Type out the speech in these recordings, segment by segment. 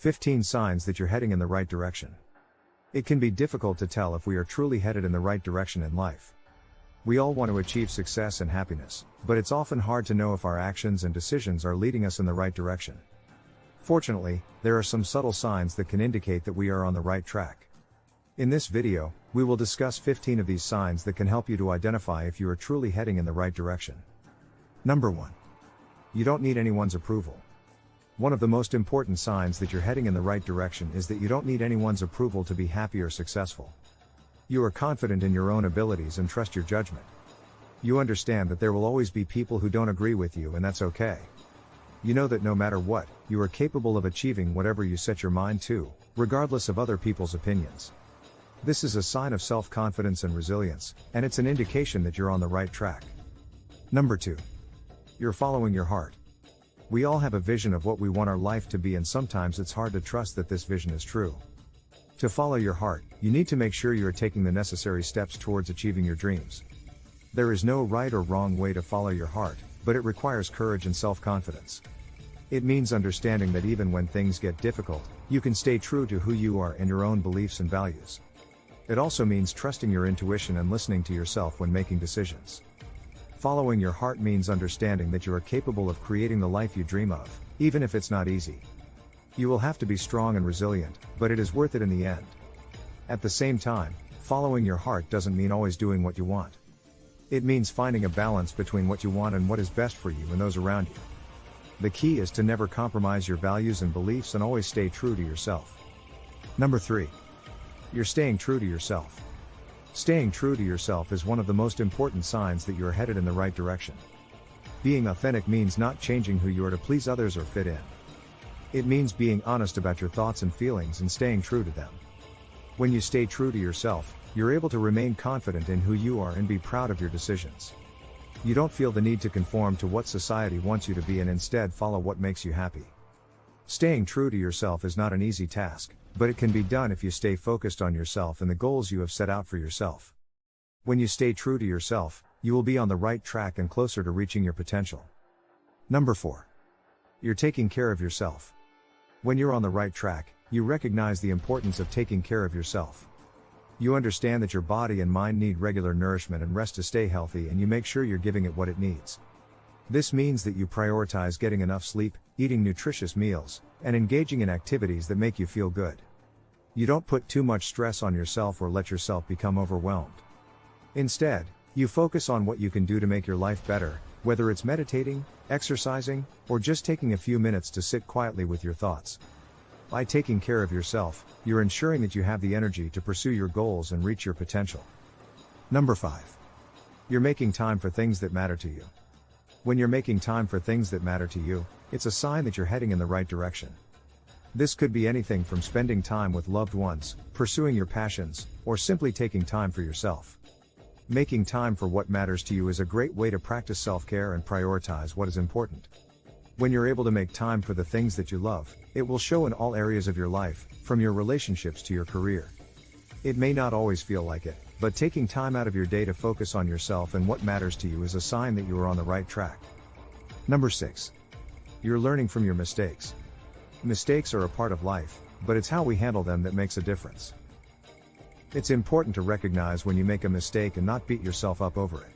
15 signs that you're heading in the right direction. It can be difficult to tell if we are truly headed in the right direction in life. We all want to achieve success and happiness, but it's often hard to know if our actions and decisions are leading us in the right direction. Fortunately, there are some subtle signs that can indicate that we are on the right track. In this video, we will discuss 15 of these signs that can help you to identify if you are truly heading in the right direction. Number 1. You don't need anyone's approval. One of the most important signs that you're heading in the right direction is that you don't need anyone's approval to be happy or successful. You are confident in your own abilities and trust your judgment. You understand that there will always be people who don't agree with you, and that's okay. You know that no matter what, you are capable of achieving whatever you set your mind to, regardless of other people's opinions. This is a sign of self-confidence and resilience, and it's an indication that you're on the right track. Number 2. You're following your heart. We all have a vision of what we want our life to be, and sometimes it's hard to trust that this vision is true. To follow your heart, you need to make sure you are taking the necessary steps towards achieving your dreams. There is no right or wrong way to follow your heart, but it requires courage and self-confidence. It means understanding that even when things get difficult, you can stay true to who you are and your own beliefs and values. It also means trusting your intuition and listening to yourself when making decisions. Following your heart means understanding that you are capable of creating the life you dream of, even if it's not easy. You will have to be strong and resilient, but it is worth it in the end. At the same time, following your heart doesn't mean always doing what you want. It means finding a balance between what you want and what is best for you and those around you. The key is to never compromise your values and beliefs and always stay true to yourself. Number 3. You're staying true to yourself. Staying true to yourself is one of the most important signs that you are headed in the right direction. Being authentic means not changing who you are to please others or fit in. It means being honest about your thoughts and feelings and staying true to them. When you stay true to yourself, you're able to remain confident in who you are and be proud of your decisions. You don't feel the need to conform to what society wants you to be and instead follow what makes you happy. Staying true to yourself is not an easy task, but it can be done if you stay focused on yourself and the goals you have set out for yourself. When you stay true to yourself, you will be on the right track and closer to reaching your potential. Number 4. You're taking care of yourself. When you're on the right track, you recognize the importance of taking care of yourself. You understand that your body and mind need regular nourishment and rest to stay healthy, and you make sure you're giving it what it needs. This means that you prioritize getting enough sleep, eating nutritious meals, and engaging in activities that make you feel good. You don't put too much stress on yourself or let yourself become overwhelmed. Instead, you focus on what you can do to make your life better, whether it's meditating, exercising, or just taking a few minutes to sit quietly with your thoughts. By taking care of yourself, you're ensuring that you have the energy to pursue your goals and reach your potential. Number 5. You're making time for things that matter to you. When you're making time for things that matter to you, it's a sign that you're heading in the right direction. This could be anything from spending time with loved ones, pursuing your passions, or simply taking time for yourself. Making time for what matters to you is a great way to practice self-care and prioritize what is important. When you're able to make time for the things that you love, it will show in all areas of your life, from your relationships to your career. It may not always feel like it, but taking time out of your day to focus on yourself and what matters to you is a sign that you are on the right track. Number 6. You're learning from your mistakes. Mistakes are a part of life, but it's how we handle them that makes a difference. It's important to recognize when you make a mistake and not beat yourself up over it.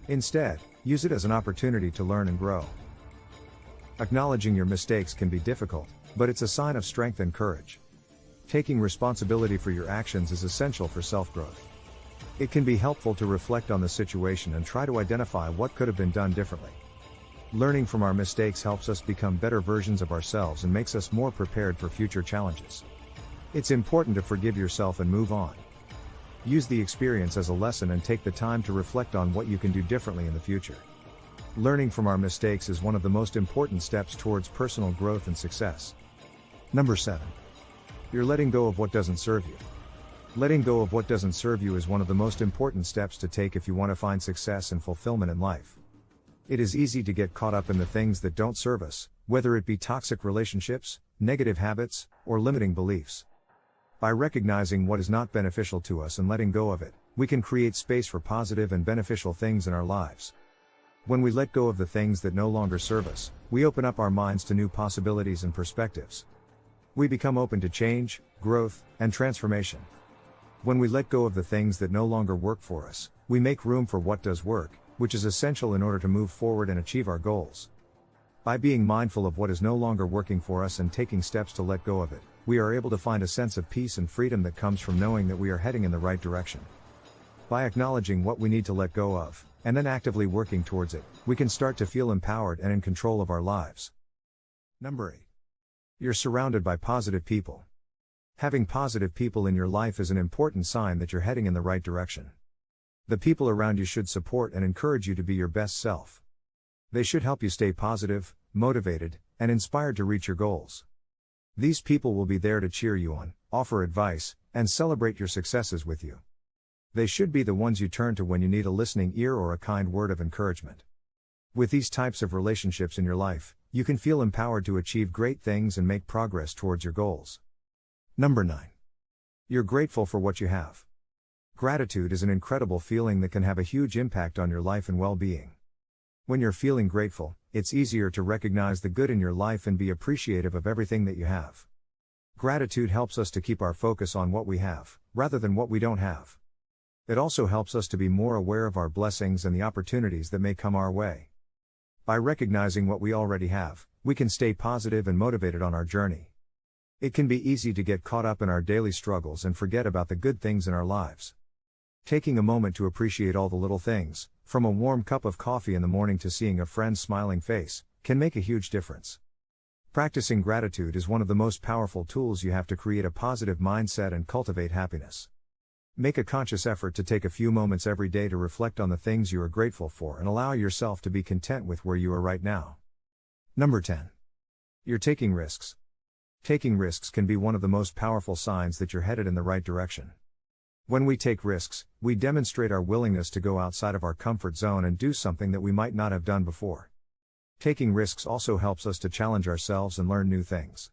Instead, use it as an opportunity to learn and grow. Acknowledging your mistakes can be difficult, but it's a sign of strength and courage. Taking responsibility for your actions is essential for self-growth. It can be helpful to reflect on the situation and try to identify what could have been done differently. Learning from our mistakes helps us become better versions of ourselves and makes us more prepared for future challenges. It's important to forgive yourself and move on. Use the experience as a lesson and take the time to reflect on what you can do differently in the future. Learning from our mistakes is one of the most important steps towards personal growth and success. Number 7. You're letting go of what doesn't serve you. Letting go of what doesn't serve you is one of the most important steps to take if you want to find success and fulfillment in life. It is easy to get caught up in the things that don't serve us, whether it be toxic relationships, negative habits, or limiting beliefs. By recognizing what is not beneficial to us and letting go of it, we can create space for positive and beneficial things in our lives. When we let go of the things that no longer serve us, we open up our minds to new possibilities and perspectives. We become open to change, growth, and transformation. When we let go of the things that no longer work for us, we make room for what does work, which is essential in order to move forward and achieve our goals. By being mindful of what is no longer working for us and taking steps to let go of it, we are able to find a sense of peace and freedom that comes from knowing that we are heading in the right direction. By acknowledging what we need to let go of, and then actively working towards it, we can start to feel empowered and in control of our lives. Number 8. You're surrounded by positive people. Having positive people in your life is an important sign that you're heading in the right direction. The people around you should support and encourage you to be your best self. They should help you stay positive, motivated, and inspired to reach your goals. These people will be there to cheer you on, offer advice, and celebrate your successes with you. They should be the ones you turn to when you need a listening ear or a kind word of encouragement. With these types of relationships in your life, you can feel empowered to achieve great things and make progress towards your goals. Number 9. You're grateful for what you have. Gratitude is an incredible feeling that can have a huge impact on your life and well-being. When you're feeling grateful, it's easier to recognize the good in your life and be appreciative of everything that you have. Gratitude helps us to keep our focus on what we have, rather than what we don't have. It also helps us to be more aware of our blessings and the opportunities that may come our way. By recognizing what we already have, we can stay positive and motivated on our journey. It can be easy to get caught up in our daily struggles and forget about the good things in our lives. Taking a moment to appreciate all the little things, from a warm cup of coffee in the morning to seeing a friend's smiling face, can make a huge difference. Practicing gratitude is one of the most powerful tools you have to create a positive mindset and cultivate happiness. Make a conscious effort to take a few moments every day to reflect on the things you are grateful for and allow yourself to be content with where you are right now. Number 10. You're taking risks. Taking risks can be one of the most powerful signs that you're headed in the right direction. When we take risks, we demonstrate our willingness to go outside of our comfort zone and do something that we might not have done before. Taking risks also helps us to challenge ourselves and learn new things.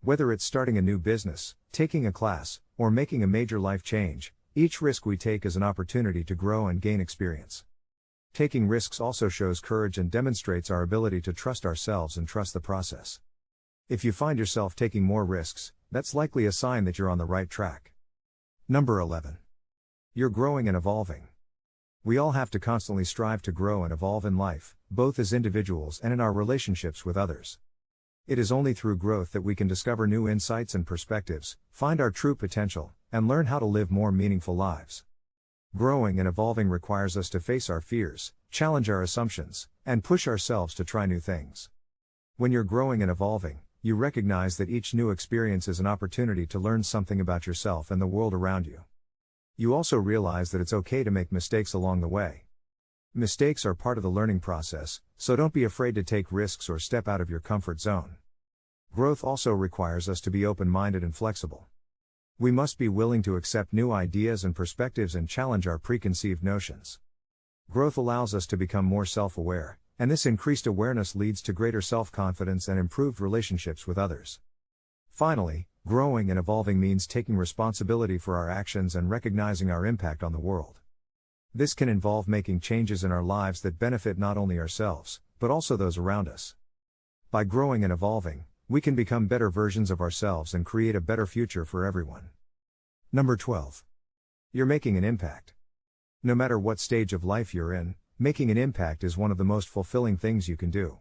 Whether it's starting a new business, taking a class, or making a major life change, each risk we take is an opportunity to grow and gain experience. Taking risks also shows courage and demonstrates our ability to trust ourselves and trust the process. If you find yourself taking more risks, that's likely a sign that you're on the right track. Number 11. You're growing and evolving. We all have to constantly strive to grow and evolve in life, both as individuals and in our relationships with others. It is only through growth that we can discover new insights and perspectives, find our true potential, and learn how to live more meaningful lives. Growing and evolving requires us to face our fears, challenge our assumptions, and push ourselves to try new things. When you're growing and evolving, you recognize that each new experience is an opportunity to learn something about yourself and the world around you. You also realize that it's okay to make mistakes along the way. Mistakes are part of the learning process, so don't be afraid to take risks or step out of your comfort zone. Growth also requires us to be open-minded and flexible. We must be willing to accept new ideas and perspectives and challenge our preconceived notions. Growth allows us to become more self-aware, and this increased awareness leads to greater self-confidence and improved relationships with others. Finally, growing and evolving means taking responsibility for our actions and recognizing our impact on the world. This can involve making changes in our lives that benefit not only ourselves, but also those around us. By growing and evolving, we can become better versions of ourselves and create a better future for everyone. Number 12. You're making an impact. No matter what stage of life you're in, making an impact is one of the most fulfilling things you can do.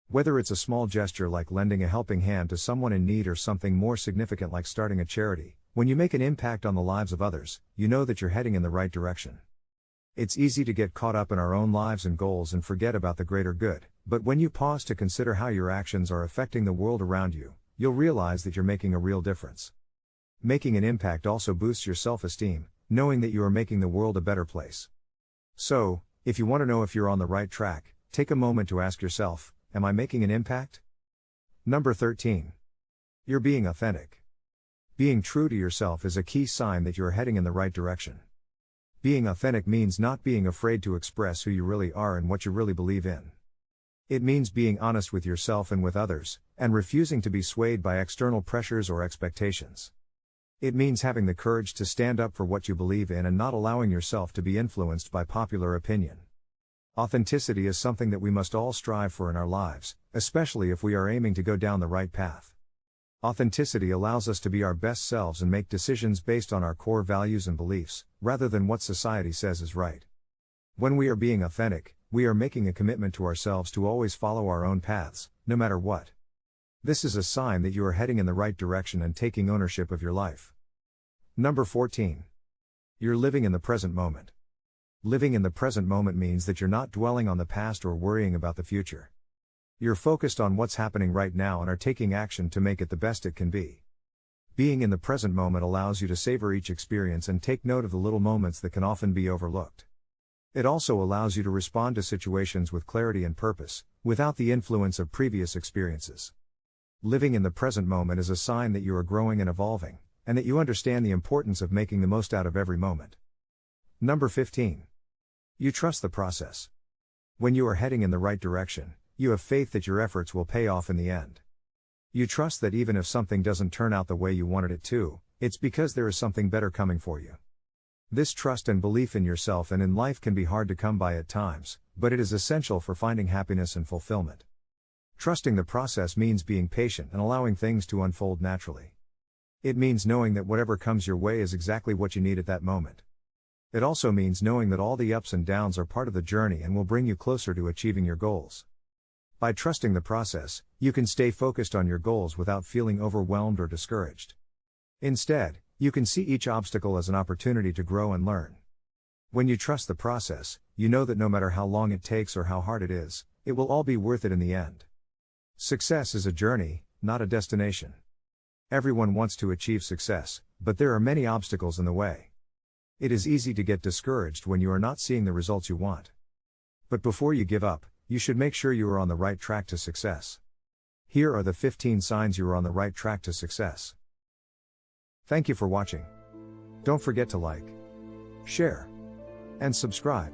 Whether it's a small gesture like lending a helping hand to someone in need or something more significant like starting a charity, when you make an impact on the lives of others, you know that you're heading in the right direction. It's easy to get caught up in our own lives and goals and forget about the greater good, but when you pause to consider how your actions are affecting the world around you, you'll realize that you're making a real difference. Making an impact also boosts your self-esteem, knowing that you are making the world a better place. So, if you want to know if you're on the right track, take a moment to ask yourself, am I making an impact? Number 13. You're being authentic. Being true to yourself is a key sign that you're heading in the right direction. Being authentic means not being afraid to express who you really are and what you really believe in. It means being honest with yourself and with others, and refusing to be swayed by external pressures or expectations. It means having the courage to stand up for what you believe in and not allowing yourself to be influenced by popular opinion. Authenticity is something that we must all strive for in our lives, especially if we are aiming to go down the right path. Authenticity allows us to be our best selves and make decisions based on our core values and beliefs, rather than what society says is right. When we are being authentic, we are making a commitment to ourselves to always follow our own paths, no matter what. This is a sign that you are heading in the right direction and taking ownership of your life. Number 14. You're living in the present moment. Living in the present moment means that you're not dwelling on the past or worrying about the future. You're focused on what's happening right now and are taking action to make it the best it can be. Being in the present moment allows you to savor each experience and take note of the little moments that can often be overlooked. It also allows you to respond to situations with clarity and purpose, without the influence of previous experiences. Living in the present moment is a sign that you are growing and evolving, and that you understand the importance of making the most out of every moment. Number 15. You trust the process. When you are heading in the right direction, you have faith that your efforts will pay off in the end. You trust that even if something doesn't turn out the way you wanted it to, it's because there is something better coming for you. This trust and belief in yourself and in life can be hard to come by at times, but it is essential for finding happiness and fulfillment. Trusting the process means being patient and allowing things to unfold naturally. It means knowing that whatever comes your way is exactly what you need at that moment. It also means knowing that all the ups and downs are part of the journey and will bring you closer to achieving your goals. By trusting the process, you can stay focused on your goals without feeling overwhelmed or discouraged. Instead, you can see each obstacle as an opportunity to grow and learn. When you trust the process, you know that no matter how long it takes or how hard it is, it will all be worth it in the end. Success is a journey, not a destination. Everyone wants to achieve success, but there are many obstacles in the way. It is easy to get discouraged when you are not seeing the results you want. But before you give up, you should make sure you are on the right track to success. Here are the 15 signs you are on the right track to success. Thank you for watching. Don't forget to like, share, and subscribe.